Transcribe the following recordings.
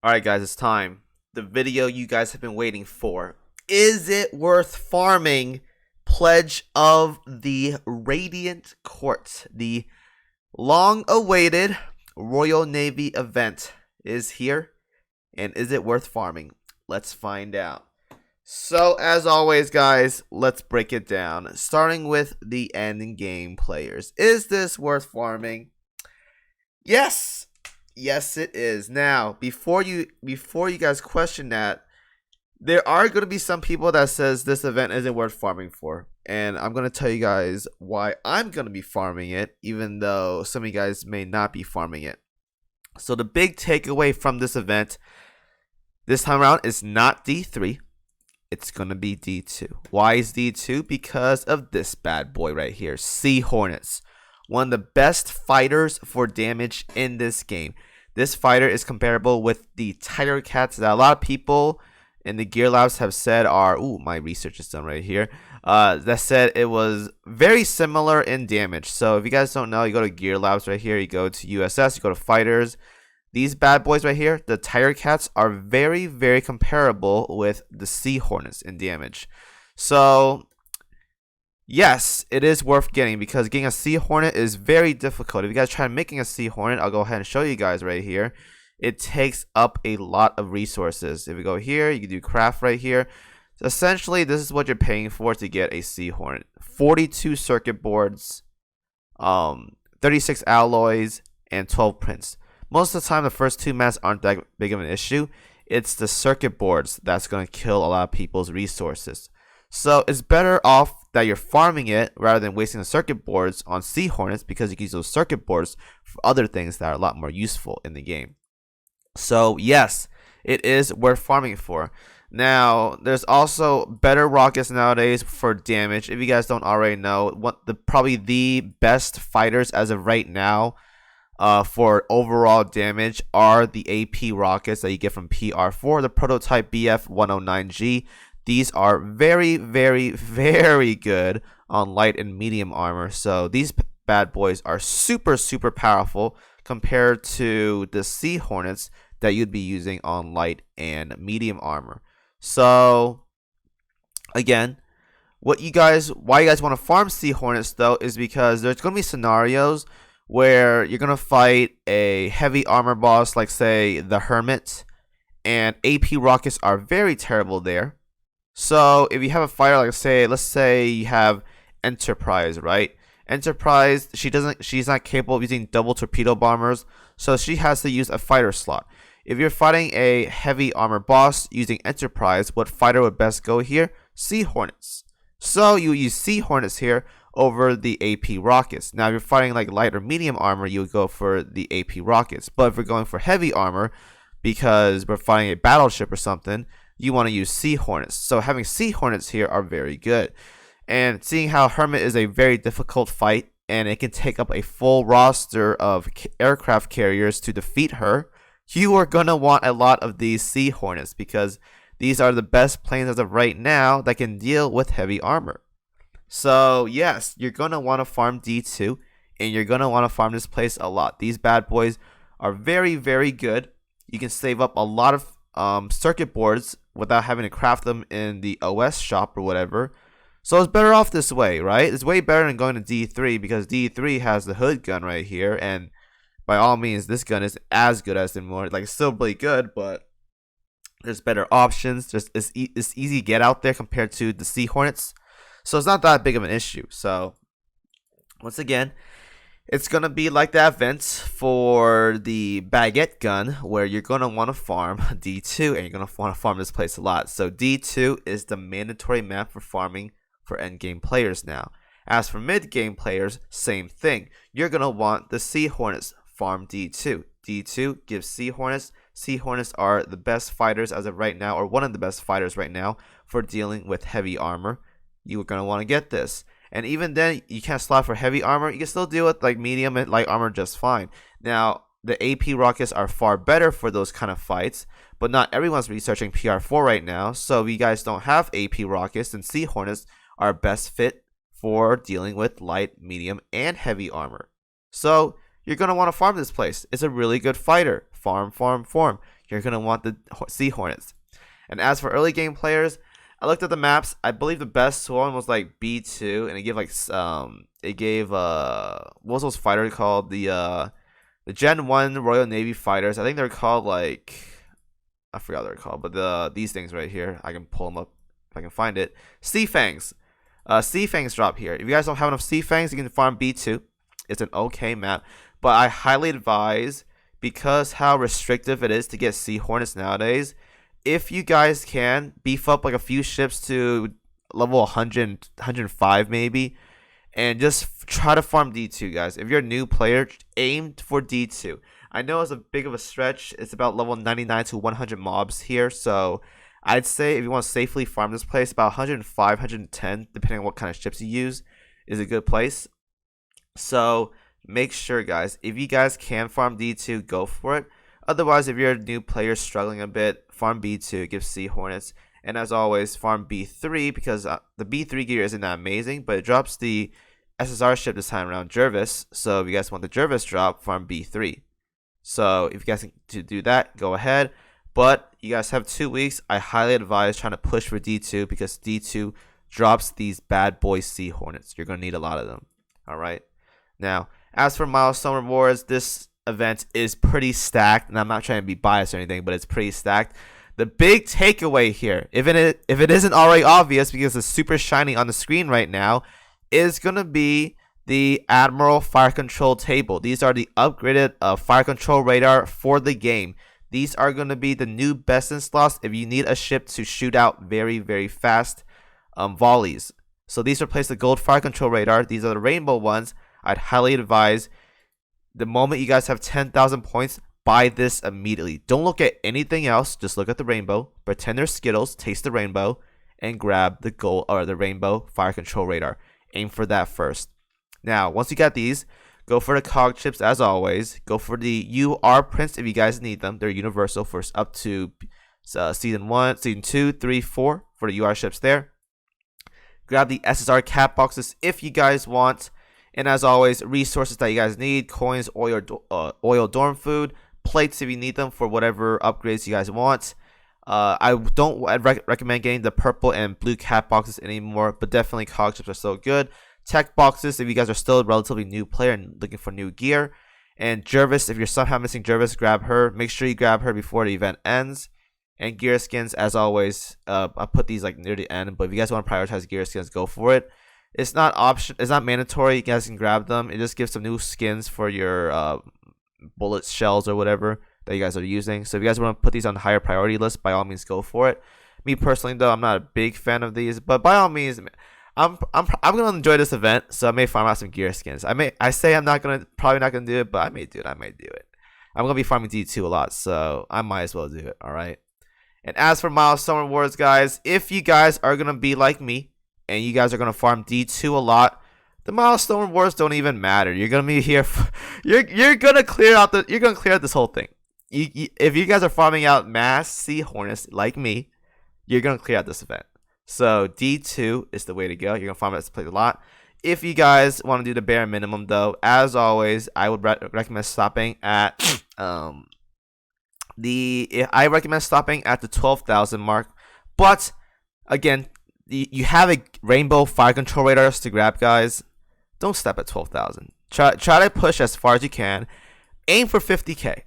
Alright guys, it's time. The video you guys have been waiting for. Is it worth farming? Pledge of the Radiant Court. The long-awaited Royal Navy event is here. And is it worth farming? Let's find out. So, as always guys, let's break it down. Starting with the end game players. Is this worth farming? Yes! Yes, it is. Now, before you guys question that, there are going to be some people that says this event isn't worth farming for, and I'm going to tell you guys why I'm going to be farming it, even though some of you guys may not be farming it. So the big takeaway from this event this time around is not D3. It's going to be D2. Why is D2? Because of this bad boy right here, Sea Hornets. One of the best fighters for damage in this game. This fighter is comparable with the Tiger Cats that a lot of people in the Gear Labs have said are, my research is done right here, that said it was very similar in damage. So if you guys don't know, you go to Gear Labs right here, you go to USS, you go to Fighters. These bad boys right here, the Tiger Cats, are very, very comparable with the Sea Hornets in damage. So yes, it is worth getting because getting a Sea Hornet is very difficult. If you guys try making a Sea Hornet, I'll go ahead and show you guys right here. It takes up a lot of resources. If you go here, you can do craft right here. So essentially, this is what you're paying for to get a Sea Hornet. 42 circuit boards, 36 alloys, and 12 prints. Most of the time, the first two mats aren't that big of an issue. It's the circuit boards that's going to kill a lot of people's resources. So it's better off that you're farming it rather than wasting the circuit boards on Sea Hornets because you can use those circuit boards for other things that are a lot more useful in the game. So yes, it is worth farming for. Now, there's also better rockets nowadays for damage. If you guys don't already know, probably the best fighters as of right now for overall damage are the AP rockets that you get from PR4, the prototype BF109G. These are very, very, very good on light and medium armor. So these bad boys are super, super powerful compared to the Sea Hornets that you'd be using on light and medium armor. So again, why you guys want to farm Sea Hornets though is because there's going to be scenarios where you're going to fight a heavy armor boss like say the Hermit, and AP rockets are very terrible there. So if you have a fighter like let's say you have Enterprise, right? Enterprise, she's not capable of using double torpedo bombers, so she has to use a fighter slot. If you're fighting a heavy armor boss using Enterprise, what fighter would best go here? Sea Hornets. So you use Sea Hornets here over the AP rockets. Now if you're fighting like light or medium armor, you would go for the AP rockets. But if we're going for heavy armor, because we're fighting a battleship or something, you want to use Sea Hornets. So having Sea Hornets here are very good. And seeing how Hermit is a very difficult fight and it can take up a full roster of aircraft carriers to defeat her, you are going to want a lot of these Sea Hornets because these are the best planes as of right now that can deal with heavy armor. So yes, you're going to want to farm D2 and you're going to want to farm this place a lot. These bad boys are very, very good. You can save up a lot of circuit boards without having to craft them in the OS shop or whatever. So it's better off this way, right? It's way better than going to D3 because D3 has the hood gun right here, and by all means this gun is as good as the more, like, it's still really good, but there's better options. It's easy to get out there compared to the Sea Hornets, so it's not that big of an issue. So once again, it's going to be like the event for the baguette gun where you're going to want to farm D2 and you're going to want to farm this place a lot. So D2 is the mandatory map for farming for endgame players now. As for mid-game players, same thing. You're going to want the Sea Hornets, farm D2. D2 gives Sea Hornets. Sea Hornets are the best fighters as of right now, or one of the best fighters right now for dealing with heavy armor. You're going to want to get this. And even then, you can't slot for heavy armor. You can still deal with like medium and light armor just fine. Now, the AP rockets are far better for those kind of fights, but not everyone's researching PR4 right now. So if you guys don't have AP rockets, then Sea Hornets are best fit for dealing with light, medium, and heavy armor. So you're going to want to farm this place. It's a really good fighter. Farm, farm, farm. you're going to want the Sea Hornets. And as for early game players, I looked at the maps. I believe the best one was like B2, and it gave like what was those fighters called? The Gen 1 Royal Navy fighters. I think they're called like, I forgot what they're called, but these things right here, I can pull them up if I can find it. Sea Fangs. Sea Fangs drop here. If you guys don't have enough Sea Fangs, you can farm B2. It's an okay map, but I highly advise, because how restrictive it is to get Sea Hornets nowadays, if you guys can beef up like a few ships to level 100, 105 maybe, and just try to farm D2, guys. If you're a new player, aim for D2. I know it's a big of a stretch. It's about level 99 to 100 mobs here, so I'd say if you want to safely farm this place, about 105, 110, depending on what kind of ships you use, is a good place. So make sure, guys, if you guys can farm D2, go for it. Otherwise, if you're a new player struggling a bit, farm B2, give Sea Hornets. And as always, farm B3, because the B3 gear isn't that amazing, but it drops the SSR ship this time around, Jervis. So if you guys want the Jervis drop, farm B3. So if you guys can do that, go ahead. But you guys have 2 weeks. I highly advise trying to push for D2, because D2 drops these bad boy Sea Hornets. You're going to need a lot of them. All right. Now, as for Milestone rewards, this event is pretty stacked, and I'm not trying to be biased or anything, but it's pretty stacked. The big takeaway here, if it isn't already obvious because it's super shiny on the screen right now, is going to be the Admiral Fire Control Table. These are the upgraded fire control radar for the game. These are going to be the new best in slots if you need a ship to shoot out very, very fast volleys. So these replace the gold fire control radar. These are the rainbow ones. I'd highly advise, the moment you guys have 10,000 points, buy this immediately. Don't look at anything else. Just look at the rainbow. Pretend they're Skittles. Taste the rainbow. And grab the gold or the rainbow fire control radar. Aim for that first. Now, once you got these, go for the cog chips as always. Go for the UR prints if you guys need them. They're universal for up to season 1, season 2, 3, 4 for the UR ships there. Grab the SSR cap boxes if you guys want. And as always, resources that you guys need: coins, oil, dorm food, plates if you need them for whatever upgrades you guys want. I'd recommend getting the purple and blue cap boxes anymore, but definitely cog chips are so good. Tech boxes if you guys are still a relatively new player and looking for new gear. And Jervis, if you're somehow missing Jervis, grab her. Make sure you grab her before the event ends. And gear skins, as always, I put these like near the end, but if you guys want to prioritize gear skins, go for it. It's not mandatory. You guys can grab them. It just gives some new skins for your bullet shells or whatever that you guys are using. So if you guys want to put these on the higher priority list, by all means go for it. Me personally though, I'm not a big fan of these, but by all means, I'm gonna enjoy this event, so I may farm out some gear skins. I'm probably not gonna do it, but I may do it. I'm gonna be farming D2 a lot, so I might as well do it. All right. And as for Milestone rewards, guys, if you guys are gonna be like me and you guys are gonna farm D2 a lot, the Milestone rewards don't even matter. You're gonna be here. You're gonna clear out this whole thing. If you guys are farming out mass Sea Hornets like me, you're gonna clear out this event. So D2 is the way to go. You're gonna farm this place a lot. If you guys want to do the bare minimum, though, as always, I would recommend stopping at the 12,000 mark. But again, you have a rainbow fire control radars to grab, guys. Don't stop at 12,000. Try to push as far as you can. Aim for 50k.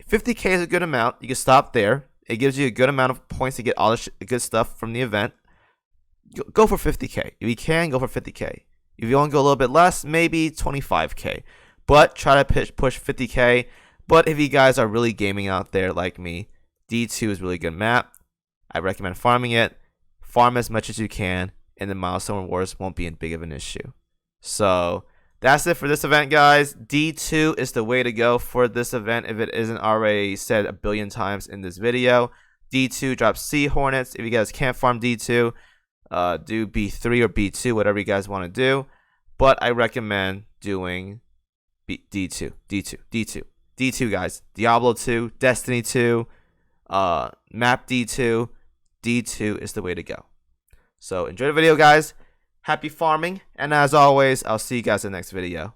50k is a good amount. You can stop there. It gives you a good amount of points to get all the good stuff from the event. Go for 50k. If you can, go for 50k. If you want to go a little bit less, maybe 25k. But try to push 50k. But if you guys are really gaming out there like me, D2 is a really good map. I recommend farming it. Farm as much as you can, and the milestone rewards won't be as big of an issue. So that's it for this event, guys. D2 is the way to go for this event if it isn't already said a billion times in this video. D2 drops Sea Hornets. If you guys can't farm D2, do B3 or B2, whatever you guys want to do. But I recommend doing D2, guys. Diablo 2, Destiny 2, map D2. D2 is the way to go. So enjoy the video, guys. Happy farming. And as always, I'll see you guys in the next video.